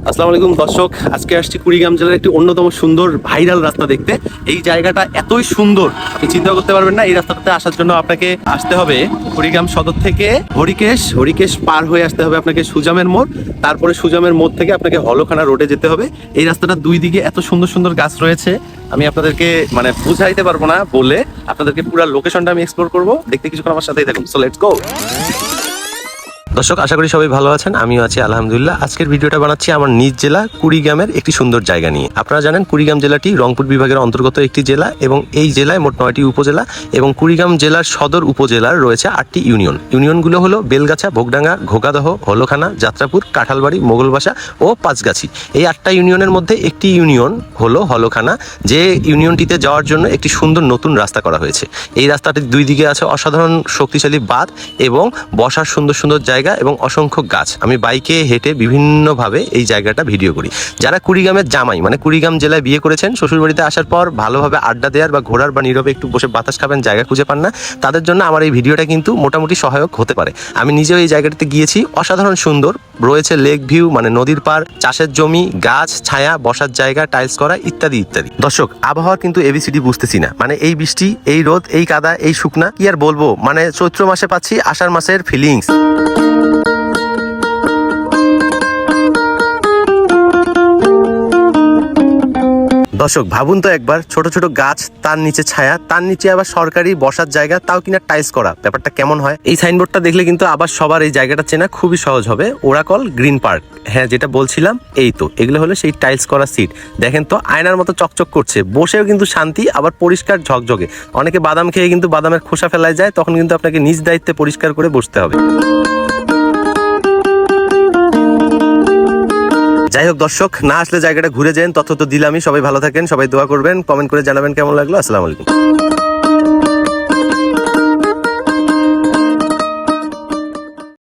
আসসালামু আলাইকুম দর্শক, আজকে আসছি কুড়িগ্রাম জেলার একটি অন্যতম সুন্দর ভাইরাল রাস্তা দেখতে। এই জায়গাটা এতই সুন্দর আপনি চিন্তা করতে পারবেন না। এই রাস্তাটাতে আসার জন্য আপনাকে আসতে হবে কুড়িগ্রাম সদর থেকে হরিকেশ পার হয়ে আসতে হবে আপনাকে সুজামের মোড়। তারপরে সুজামের মোড় থেকে আপনাকে হলখানা রোডে যেতে হবে। এই রাস্তাটা দুই দিকে এত সুন্দর সুন্দর গাছ রয়েছে, আমি আপনাদেরকে বুঝাইতে পারবো না বলে। আপনাদেরকে পুরো লোকেশনটা আমি এক্সপ্লোর করবো, দেখতে কিছুক্ষণ আমার সাথেই থাকুন। So let's go. দর্শক, আশা করি সবাই ভালো আছেন, আমিও আছি আলহামদুলিল্লাহ। আজকের ভিডিওটা বানাচ্ছি আমার নিজ জেলা কুড়িগ্রামের একটি সুন্দর জায়গা নিয়ে। আপনারা জানেন কুড়িগ্রাম জেলাটি রংপুর বিভাগের অন্তর্গত একটি জেলা এবং এই জেলায় মোট 9টি উপজেলা এবং কুড়িগ্রাম জেলার সদর উপজেলার রয়েছে 8টি ইউনিয়ন। ইউনিয়নগুলো হলো বেলগাছা, ভোগডাঙ্গা, ঘোগাদহ, হলখানা, যাত্রাপুর, কাঁঠালবাড়ি, মোগলবাসা ও পাঁচগাছি। এই 8টা ইউনিয়নের মধ্যে একটি ইউনিয়ন হলো হলখানা, যে ইউনিয়নটিতে যাওয়ার জন্য একটি সুন্দর নতুন রাস্তা করা হয়েছে। এই রাস্তাটির দুই দিকে আছে অসাধারণ শক্তিশালী বাঁধ এবং বসার সুন্দর সুন্দর জায়গা এবং অসংখ্য গাছ। আমি বাইকে হেঁটে বিভিন্নভাবে এই জায়গাটা ভিডিও করি। যারা কুড়িগ্রামের জামাই কুড়িগ্রাম জেলায় বিয়ে করেছেন, শ্বশুরবাড়িতে আসার পর ভালোভাবে আড্ডা দেওয়ার বা ঘোরার বা নীরবে একটু বসে বাতাস খাবেন, জায়গা খুঁজে পান না, তাদের জন্য আমার এই ভিডিওটা কিন্তু মোটামুটি সহায়ক হতে পারে। আমি নিজেও এই জায়গাটাতে গিয়েছি, অসাধারণ সুন্দর রয়েছে। লেক ভিউ নদীর পার, চাষের জমি, গাছ, ছায়া, বসার জায়গা, টাইলস করা ইত্যাদি ইত্যাদি। দর্শক, আবহাওয়া কিন্তু এবিসিডি বুঝতেছি না, এই বৃষ্টি, এই রোদ, এই কাদা, এই শুকনা, কি আর বলবো। চৈত্র মাসে পাচ্ছি আষাঢ় মাসের ফিলিংস। দর্শক, ভাবুন তো একবার, ছোট ছোট গাছ, তার নিচে ছায়া, তার নিচে আবার সরকারি বসার জায়গা, তাও কিনা টাইলস করা, ব্যাপারটা কেমন হয়? এই সাইনবোর্ডটা দেখলে কিন্তু আবার সবার এই জায়গাটা চেনা খুবই সহজ হবে। Oracle green park. হ্যাঁ, যেটা বলছিলাম, এই তো এগুলো হলো সেই টাইলস করা সিট। দেখেন তো, আয়নার মতো চকচক করছে, বসেও কিন্তু শান্তি, আবার পরিষ্কার ঝকঝকে। অনেকে বাদাম খেয়ে কিন্তু বাদামের খোসা ফেলায় যায়, তখন কিন্তু আপনাকে নিজ দায়িত্বে পরিষ্কার করে বসতে হবে। যাই হোক দর্শক, না আসলে জায়গাটা ঘুরে যান, তথ্য তো দিলামই। সবাই ভালো থাকেন, সবাই দোয়া করবেন, কমেন্ট করে জানাবেন কেমন লাগলো। আসসালামু আলাইকুম।